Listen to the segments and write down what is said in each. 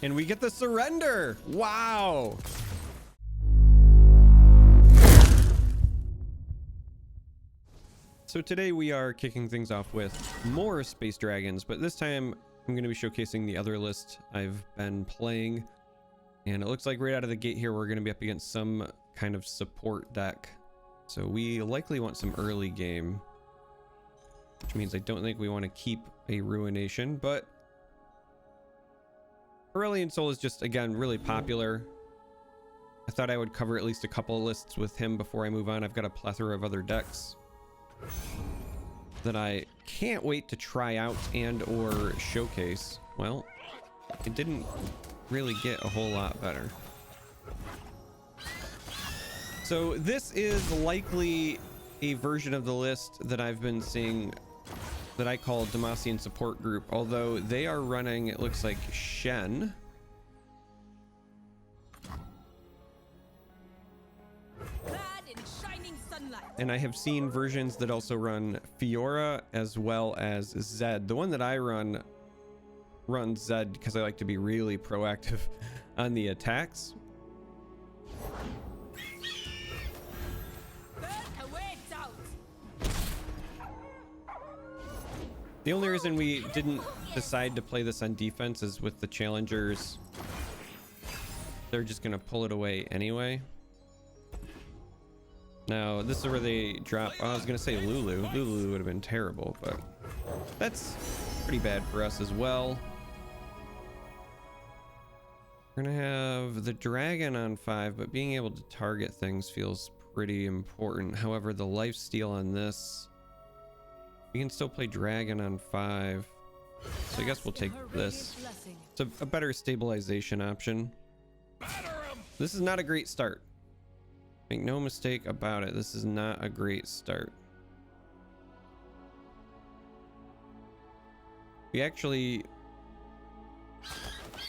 And we get the surrender. Wow. So today we are kicking things off with more Space Dragons, but this time I'm going to be showcasing the other list I've been playing. And it looks like right out of the gate here, we're going to be up against some kind of support deck. So we likely want some early game, which means I don't think we want to keep a Ruination, but Aurelion Sol is just, again, really popular. I thought I would cover at least a couple of lists with him before I move on. I've got a plethora of other decks that I can't wait to try out and or showcase. Well, it didn't really get a whole lot better. So this is likely a version of the list that I've been seeing that I call Demacian Support Group, although they are running, it looks like, Shen. And I have seen versions that also run Fiora as well as Zed. The one that I run runs Zed because I like to be really proactive on the attacks. The only reason we didn't decide to play this on defense is with the challengers, they're just going to pull it away anyway. Now, this is where they drop. Oh, I was going to say Lulu. Lulu would have been terrible, but that's pretty bad for us as well. We're going to have the dragon on 5, but being able to target things feels pretty important. However, the lifesteal on this, we can still play dragon on 5. So I guess we'll take this. It's a better stabilization option. This is not a great start. Make no mistake about it. This is not a great start. We actually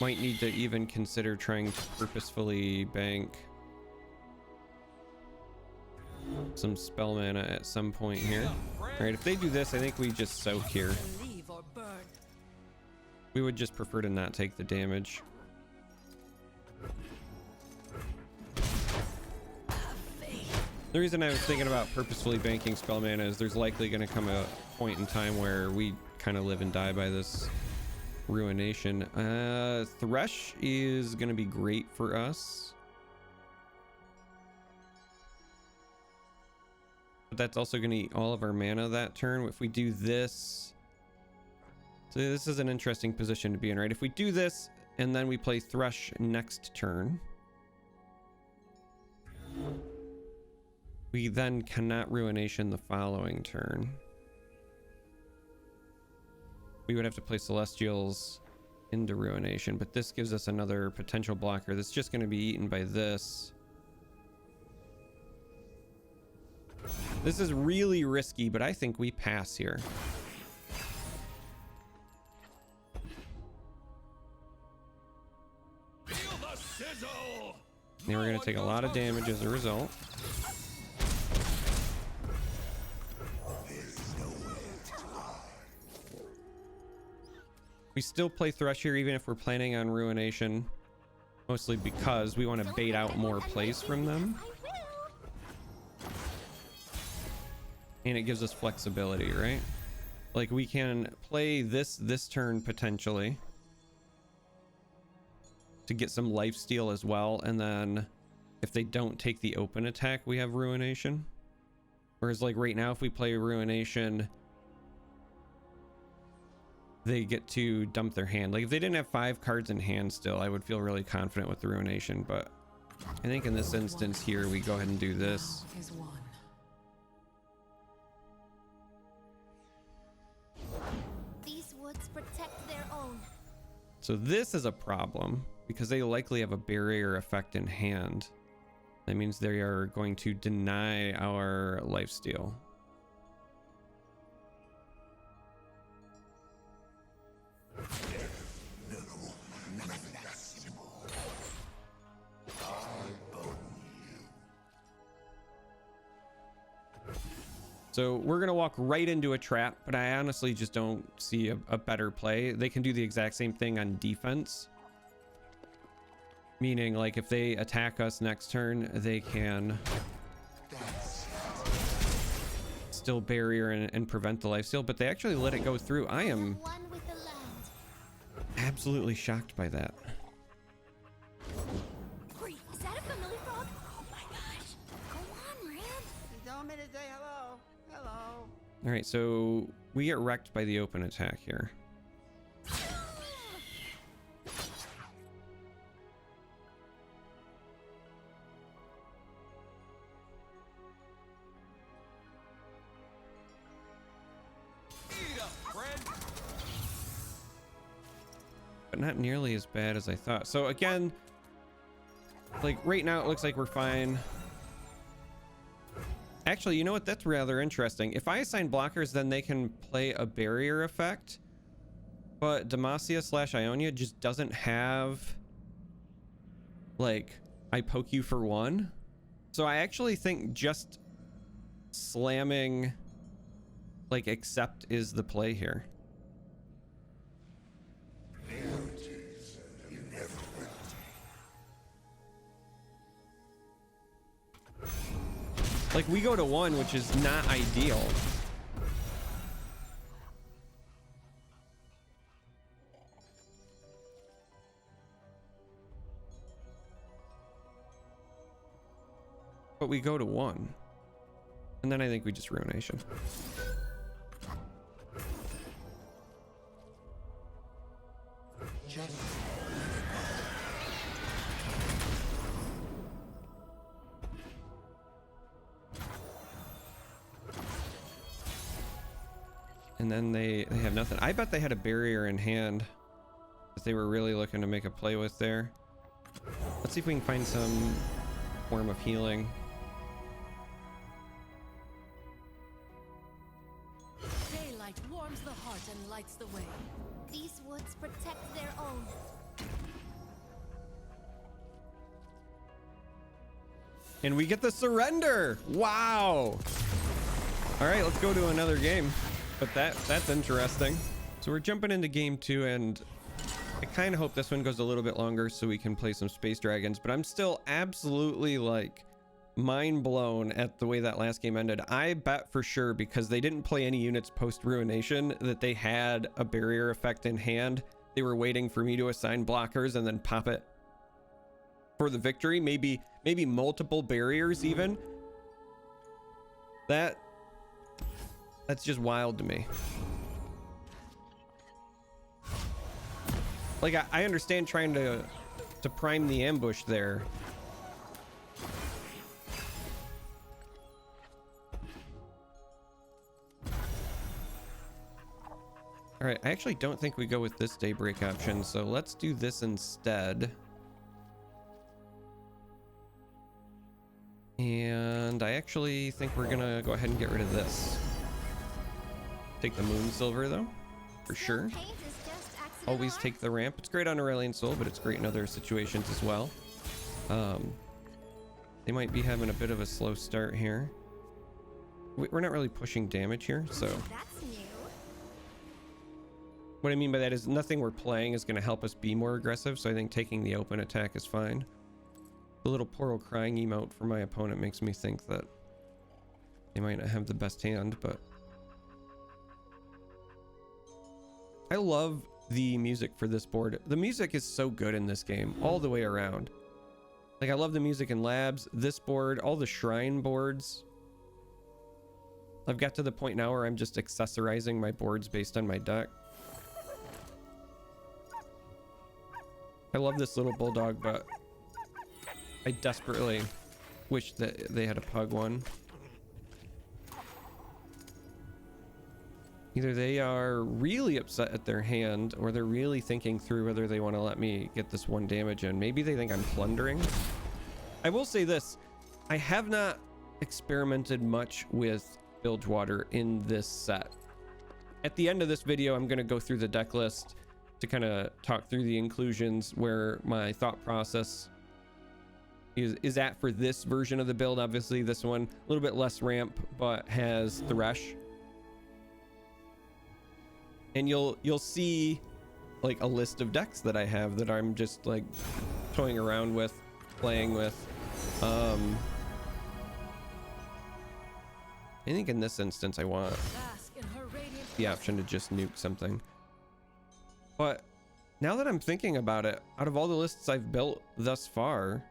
might need to even consider trying to purposefully bank some spell mana at some point here. All right, if they do this, I think we just soak here. We would just prefer to not take the damage. The reason I was thinking about purposefully banking spell mana is there's likely going to come a point in time where we kind of live and die by this Ruination. Thresh is going to be great for us, but that's also going to eat all of our mana that turn. If we do this, so this is an interesting position to be in, right? If we do this and then we play Thresh next turn, we then cannot Ruination the following turn. We would have to play Celestials into Ruination, but this gives us another potential blocker that's just going to be eaten by this. This is really risky, but I think we pass here. And we're going to take a lot of damage as a result. We still play Thresh here even if we're planning on Ruination, mostly because we want to bait out more plays from them. And it gives us flexibility, right? Like we can play this turn potentially to get some lifesteal as well, and then if they don't take the open attack, we have Ruination. Whereas like right now, if we play Ruination, they get to dump their hand. Like if they didn't have 5 cards in hand still, I would feel really confident with the Ruination, but I think in this instance here, we go ahead and do this. These woods protect their own. So this is a problem because they likely have a barrier effect in hand. That means they are going to deny our lifesteal. So we're going to walk right into a trap, but I honestly just don't see a better play. They can do the exact same thing on defense. Meaning, like, if they attack us next turn, they can still barrier and prevent the lifesteal, but they actually let it go through. I am One with the land. absolutely shocked by that. Wait, is that a familiar frog? Oh my gosh. Go on, Ram. You told me to say hello. Hello. All right, so we get wrecked by the open attack here. But not nearly as bad as I thought. So again, like right now it looks like we're fine. Actually, you know what? That's rather interesting. If I assign blockers, then they can play a barrier effect. But Demacia / Ionia just doesn't have, like, I poke you for one. So I actually think just slamming, like, accept is the play here. Like, we go to 1, which is not ideal. But we go to 1. And then I think we just Ruination. And then they have nothing. I bet they had a barrier in hand that they were really looking to make a play with there. Let's see if we can find some form of healing. Daylight warms the heart and lights the way. These woods protect their own. And we get the surrender. Wow. All right, let's go to another game. But that's interesting. So we're jumping into game 2, and I kind of hope this one goes a little bit longer so we can play some Space Dragons, but I'm still absolutely like mind blown at the way that last game ended. I bet for sure, because they didn't play any units post Ruination, that they had a barrier effect in hand. They were waiting for me to assign blockers and then pop it for the victory. Maybe multiple barriers even. That's just wild to me. Like, I understand trying to prime the ambush there. All right, I actually don't think we go with this daybreak option, so let's do this instead. And I actually think we're gonna go ahead and get rid of this. Take the moon silver though, for sure. Paint is just accidental Always art. take the ramp. It's great on Aurelion Sol, but it's great in other situations as well. They might be having a bit of a slow start here. We're not really pushing damage here, so That's new. what I mean by that is nothing we're playing is going to help us be more aggressive, so I think taking the open attack is fine. The little Poro crying emote for my opponent makes me think that they might not have the best hand, but I love the music for this board. The music is so good in this game all the way around. Like, I love the music in labs, this board, all the shrine boards. I've got to the point now where I'm just accessorizing my boards based on my deck. I love this little bulldog, but I desperately wish that they had a pug one. Either they are really upset at their hand, or they're really thinking through whether they want to let me get this 1 damage in. Maybe they think I'm plundering. I will say this. I have not experimented much with Bilgewater in this set. At the end of this video, I'm going to go through the deck list to kind of talk through the inclusions where my thought process is at for this version of the build. Obviously, this one, a little bit less ramp, but has Thresh. And you'll see like a list of decks that I have that I'm just like toying around with, playing with. I think in this instance I want Bask in her radiant the option to just nuke something. But now that I'm thinking about it, out of all the lists I've built thus far,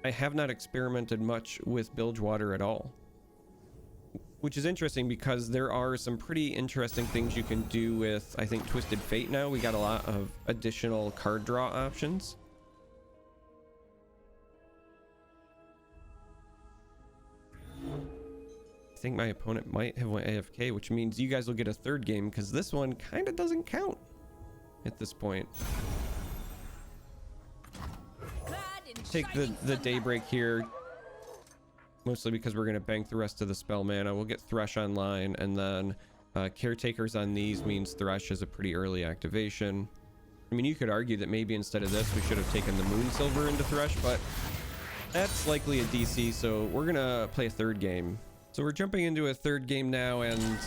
I have not experimented much with Bilgewater at all. Which is interesting because there are some pretty interesting things you can do with, I think, Twisted Fate now. We got a lot of additional card draw options. I think my opponent might have went AFK, which means you guys will get a third game because this one kind of doesn't count at this point. Take the Daybreak here, mostly because we're going to bank the rest of the spell mana. We'll get Thresh online, and then Caretakers on these means Thresh is a pretty early activation. I mean, you could argue that maybe instead of this we should have taken the Moon Silver into Thresh, but that's likely a DC, so we're going to play a third game. So we're jumping into a third game now, and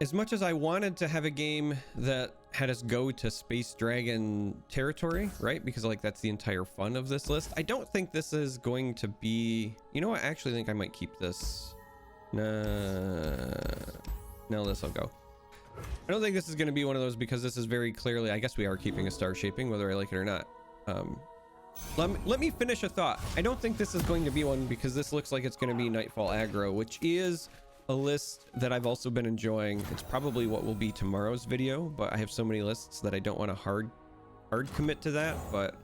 as much as I wanted to have a game that had us go to Space Dragon territory, right? Because like that's the entire fun of this list. I don't think this is going to be, you know what? I actually think I might keep this. No, this will go. I don't think this is going to be one of those because this is very clearly, I guess we are keeping a star shaping whether I like it or not. Let me finish a thought. I don't think this is going to be one because this looks like it's going to be Nightfall aggro, which is a list that I've also been enjoying. It's probably what will be tomorrow's video, but I have so many lists that I don't want to hard commit to that, but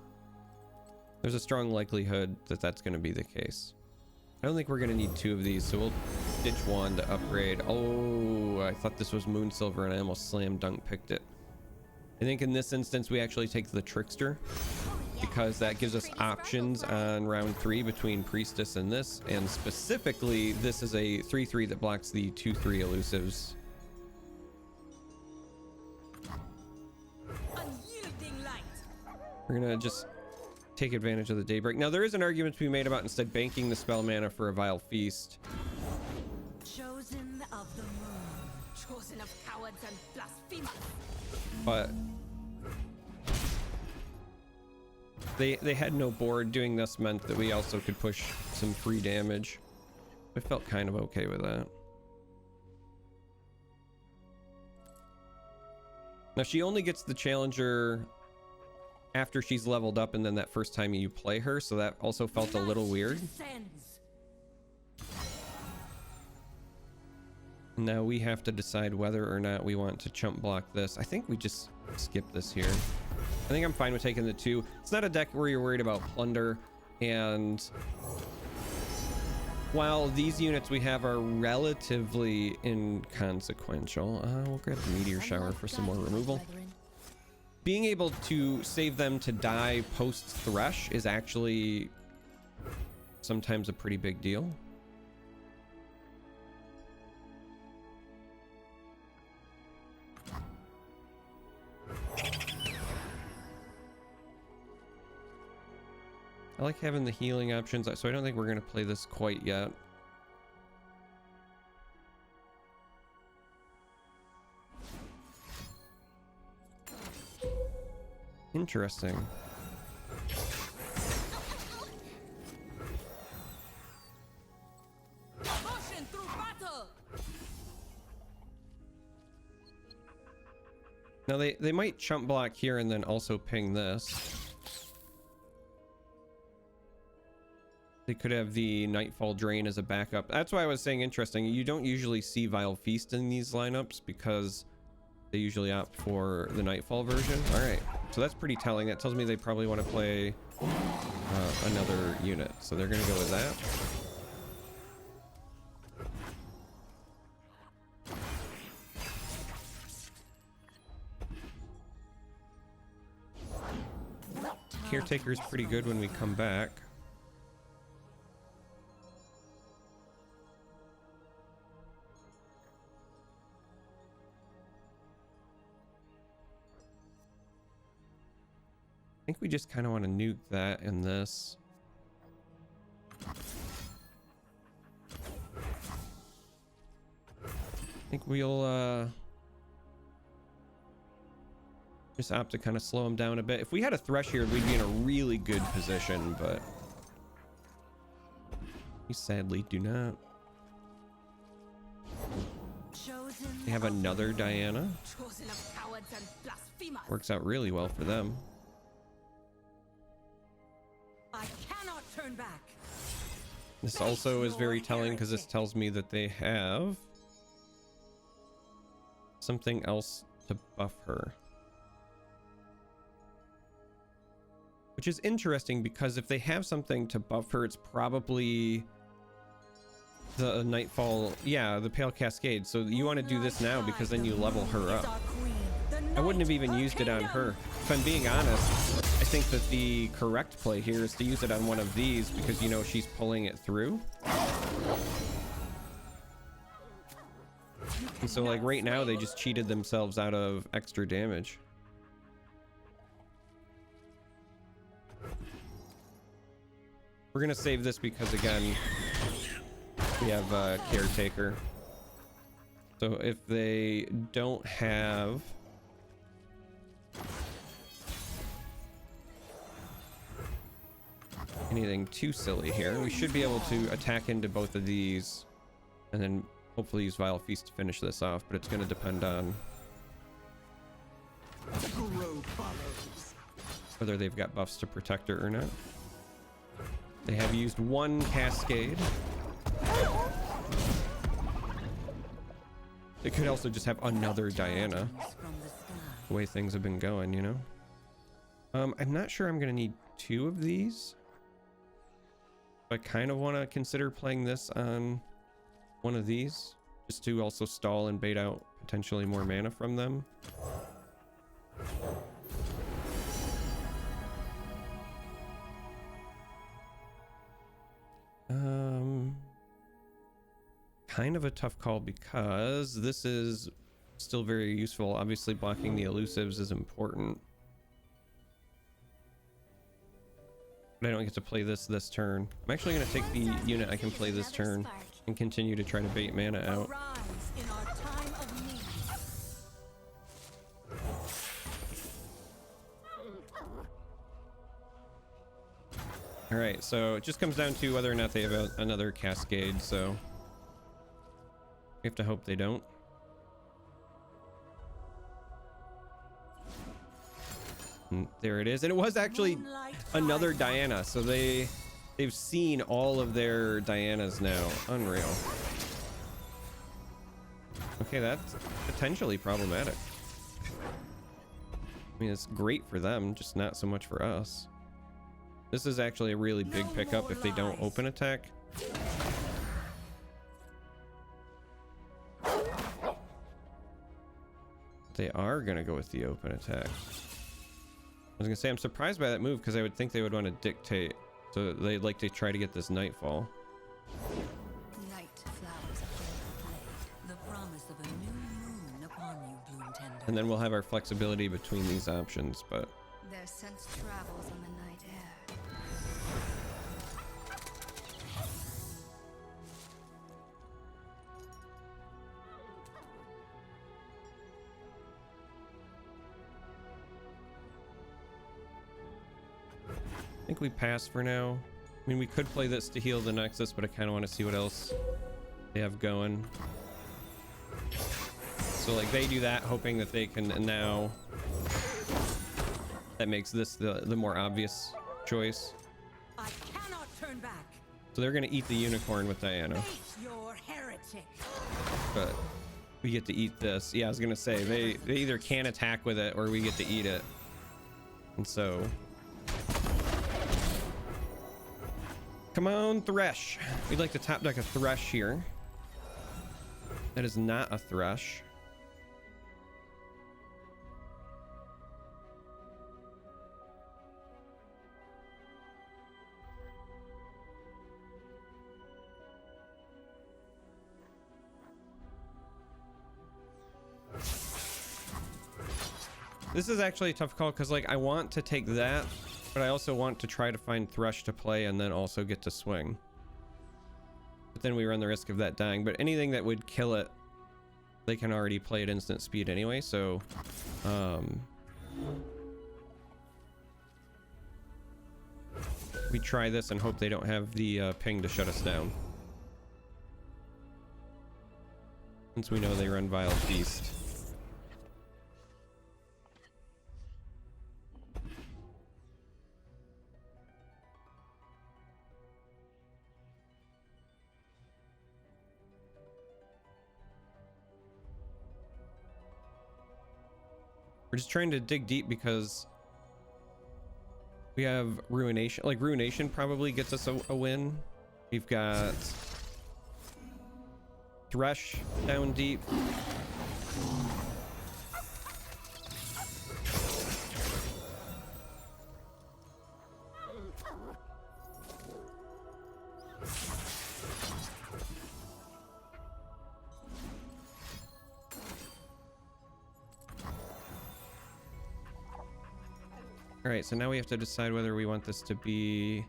there's a strong likelihood that that's going to be the case. I don't think we're going to need two of these, so we'll ditch one to upgrade. Oh, I thought this was Moon Silver and I almost slam dunk picked it. I think in this instance we actually take the Trickster because that gives us options on round 3 between Priestess and this, and specifically this is a 3/3 that blocks the 2/3 elusives. We're gonna just take advantage of the Daybreak. Now there is an argument to be made about instead banking the spell mana for a Vile Feast. chosen of the moon, chosen of cowards and blasphemers. But they had no board. Doing this meant that we also could push some free damage. I felt kind of okay with that. Now she only gets the challenger after she's leveled up and then that first time you play her, so that also felt a little weird. Now we have to decide whether or not we want to chump block this. I think we just skip this here. I think I'm fine with taking the 2. It's not a deck where you're worried about plunder, and while these units we have are relatively inconsequential, we'll grab the Meteor Shower for some more removal. Being able to save them to die post Thresh is actually sometimes a pretty big deal. I like having the healing options, so I don't think we're going to play this quite yet. Interesting. Motion through battle. Now they might chump block here and then also ping this. They could have the Nightfall Drain as a backup. That's why I was saying interesting. You don't usually see Vile Feast in these lineups because they usually opt for the Nightfall version. All right, so that's pretty telling. That tells me they probably want to play another unit. So they're going to go with that. Caretaker's pretty good when we come back. I think we just kind of want to nuke that and this. I think we'll Just opt to kind of slow him down a bit. If we had a Thresh here, we'd be in a really good position, but we sadly do not. They have another Diana. Chosen of cowards and blasphemers. Works out really well for them. I cannot turn back. This also is very telling because this tells me that they have something else to buff her. Which is interesting because if they have something to buff her, it's probably the Nightfall, yeah, the Pale Cascade. So you want to do this now because then you level her up. I wouldn't have even used it on her. If I'm being honest, I think that the correct play here is to use it on one of these because you know she's pulling it through. And so like right now they just cheated themselves out of extra damage. We're gonna save this because again we have Caretaker. So if they don't have anything too silly here, we should be able to attack into both of these and then hopefully use Vile Feast to finish this off, but it's going to depend on whether they've got buffs to protect her or not. They have used one Cascade. They could also just have another Diana, the way things have been going, you know. I'm not sure I'm going to need two of these. I kind of want to consider playing this on one of these just to also stall and bait out potentially more mana from them. Kind of a tough call because this is still very useful. Obviously blocking the elusives is important, but I don't get to play this turn. I'm actually going to take the unit I can play this turn and continue to try to bait mana out. All right, so it just comes down to whether or not they have another Cascade, so we have to hope they don't. And there it is, and it was actually another Diana, so they've seen all of their Dianas now. Unreal. Okay, that's potentially problematic. I mean, it's great for them, just not so much for us. This is actually a really big pickup if they don't open attack. They are gonna go with the open attack. I was gonna say I'm surprised by that move because I would think they would want to dictate, so they'd like to try to get this Nightfall. Night flowers are the promise of a new moon upon you, Gloom Tender. And then we'll have our flexibility between these options, but Their sense travels on the night air. I think we pass for now. I mean, we could play this to heal the Nexus, but I kind of want to see what else they have going. So like they do that hoping that they can, and now that makes this the more obvious choice. I cannot turn back. So they're gonna eat the unicorn with Diana, Face your heretic. but we get to eat this. Yeah, I was gonna say they either can't attack with it or we get to eat it. And so come on, Thresh. We'd like to top deck a Thresh here. That is not a Thresh. This is actually a tough call because like I want to take that, but I also want to try to find Thresh to play and then also get to swing. But then we run the risk of that dying. But anything that would kill it, they can already play at instant speed anyway. So We try this and hope they don't have the ping to shut us down. Since we know they run Vile Feast. We're just trying to dig deep because we have Ruination. Like, Ruination probably gets us a win. We've got Thresh down deep. All right, so now we have to decide whether we want this to be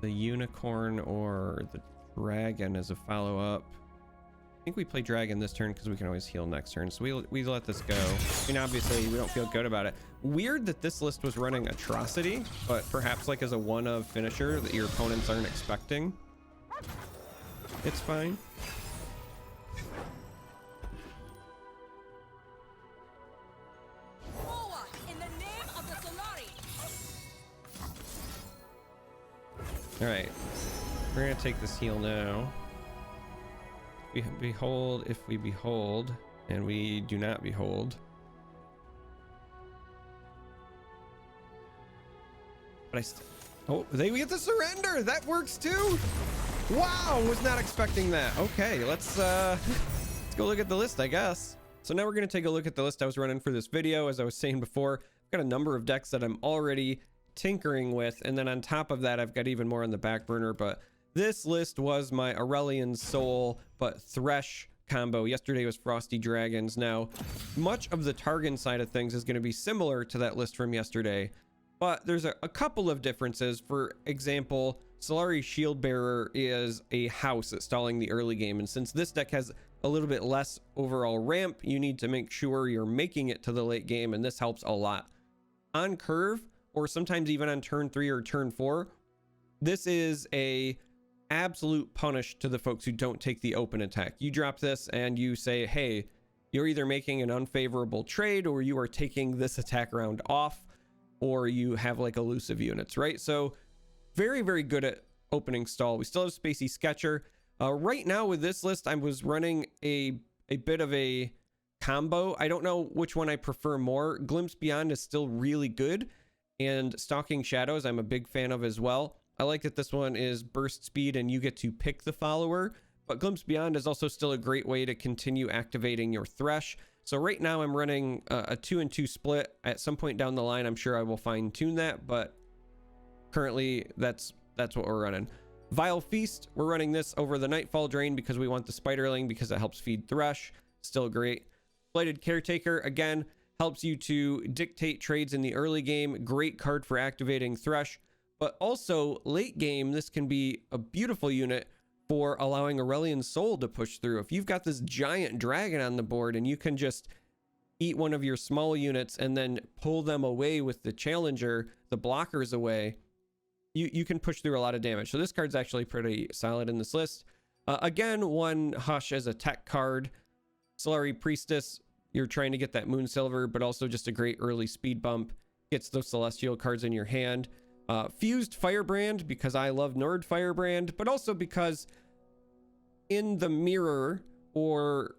the unicorn or the dragon as a follow-up. I think we play dragon this turn because we can always heal next turn. So we let this go. I mean, obviously we don't feel good about it. Weird that this list was running atrocity, but perhaps like as a one-of finisher that your opponents aren't expecting. It's fine. All right, we're gonna take this heal now. We behold, if we behold, and we do not behold. But oh, they get the surrender. That works too. Wow, was not expecting that. Okay, let's go look at the list, I guess. So now we're gonna take a look at the list I was running for this video. As I was saying before, I've got a number of decks that I'm already tinkering with, and then on top of that I've got even more on the back burner. But this list was my Aurelion Sol but Thresh combo. Yesterday was Frosty Dragons. Now much of the Targon side of things is going to be similar to that list from yesterday, but there's a couple of differences. For example, Solari Shieldbearer is a house at stalling the early game, and since this deck has a little bit less overall ramp, you need to make sure you're making it to the late game, and this helps a lot. On curve, or sometimes even on turn 3 or turn 4, this is a absolute punish to the folks who don't take the open attack. You drop this and you say, hey, you're either making an unfavorable trade, or you are taking this attack round off, or you have like elusive units, right? So very, very good at opening stall. We still have Spacey Sketcher. Right now with this list, I was running a bit of a combo. I don't know which one I prefer more. Glimpse Beyond is still really good, and Stalking Shadows I'm a big fan of as well. I like that this one is burst speed and you get to pick the follower, but Glimpse Beyond is also still a great way to continue activating your Thresh. So right now I'm running a 2-and-2 split. At some point down the line, I'm sure I will fine tune that, but currently that's what we're running. Vile Feast, we're running this over the Nightfall Drain because we want the Spiderling because it helps feed Thresh. Still great. Blighted Caretaker, again, helps you to dictate trades in the early game. Great card for activating Thresh, but also late game, this can be a beautiful unit for allowing Aurelion Sol to push through. If you've got this giant dragon on the board and you can just eat one of your small units and then pull them away with the challenger, the blockers away, you can push through a lot of damage. So this card's actually pretty solid in this list. Again, one Hush as a tech card. Solari Priestess, you're trying to get that Moon Silver, but also just a great early speed bump. Gets those Celestial cards in your hand. Fused Firebrand, because I love Nord Firebrand, but also because in the mirror or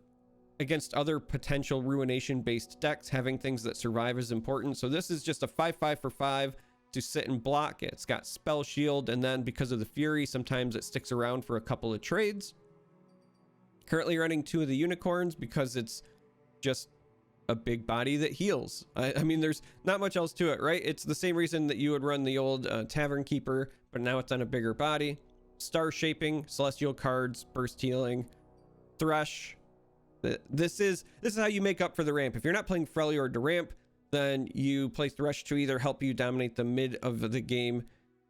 against other potential Ruination based decks, having things that survive is important. So this is just a 5/5 for 5 to sit and block. It's got Spell Shield, and then because of the Fury, sometimes it sticks around for a couple of trades. Currently running 2 of the Unicorns because it's just a big body that heals. I mean, there's not much else to it, right? It's the same reason that you would run the old Tavern Keeper, but now it's on a bigger body. Star Shaping, Celestial cards, burst healing, Thresh. This is how you make up for the ramp. If you're not playing Freljord to ramp, then you play Thresh to either help you dominate the mid of the game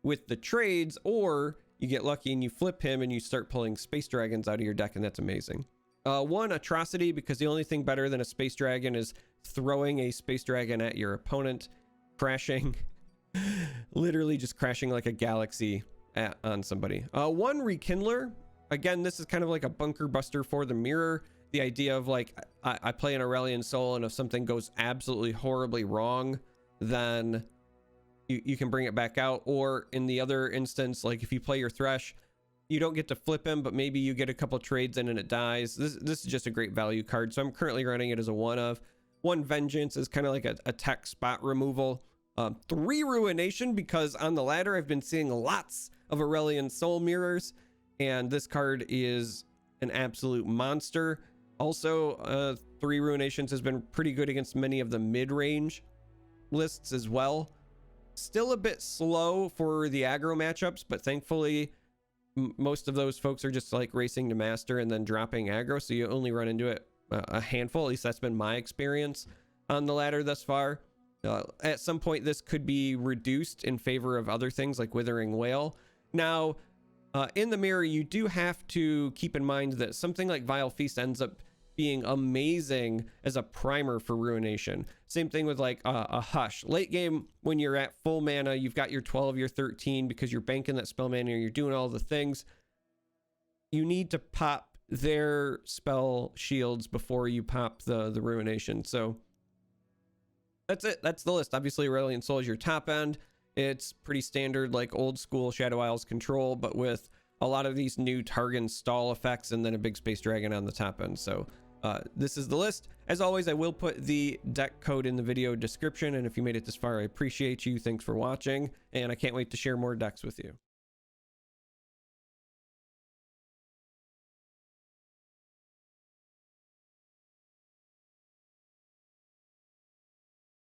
with the trades, or you get lucky and you flip him and you start pulling Space Dragons out of your deck, and that's amazing. One Atrocity, because the only thing better than a Space Dragon is throwing a space dragon at your opponent, crashing, literally just crashing like a galaxy on somebody. One rekindler. Again, this is kind of like a bunker buster for the mirror. The idea of like, I play an Aurelion Sol, and if something goes absolutely horribly wrong, then you can bring it back out. Or in the other instance, like if you play your Thresh, you don't get to flip him, but maybe you get a couple trades in and it dies. This is just a great value card. So I'm currently running it as a one of. One Vengeance is kind of like a tech spot removal. 3 Ruination, because on the ladder I've been seeing lots of Aurelion Sol mirrors, and this card is an absolute monster. Also, 3 Ruinations has been pretty good against many of the mid-range lists as well. Still a bit slow for the aggro matchups, but thankfully most of those folks are just like racing to master and then dropping aggro, so you only run into it a handful. At least that's been my experience on the ladder thus far. At some point this could be reduced in favor of other things like Withering Whale. Now, in the mirror, you do have to keep in mind that something like Vile Feast ends up being amazing as a primer for Ruination. Same thing with like a Hush. Late game, when you're at full mana, you've got your 12, your 13, because you're banking that spell mana, you're doing all the things. You need to pop their spell shields before you pop the Ruination. So that's it. That's the list. Obviously, Aurelion Sol is your top end. It's pretty standard, like old school Shadow Isles control, but with a lot of these new Targon stall effects and then a big space dragon on the top end. So this is the list. As always, I will put the deck code in the video description, and if you made it this far, I appreciate you. Thanks for watching, and I can't wait to share more decks with you.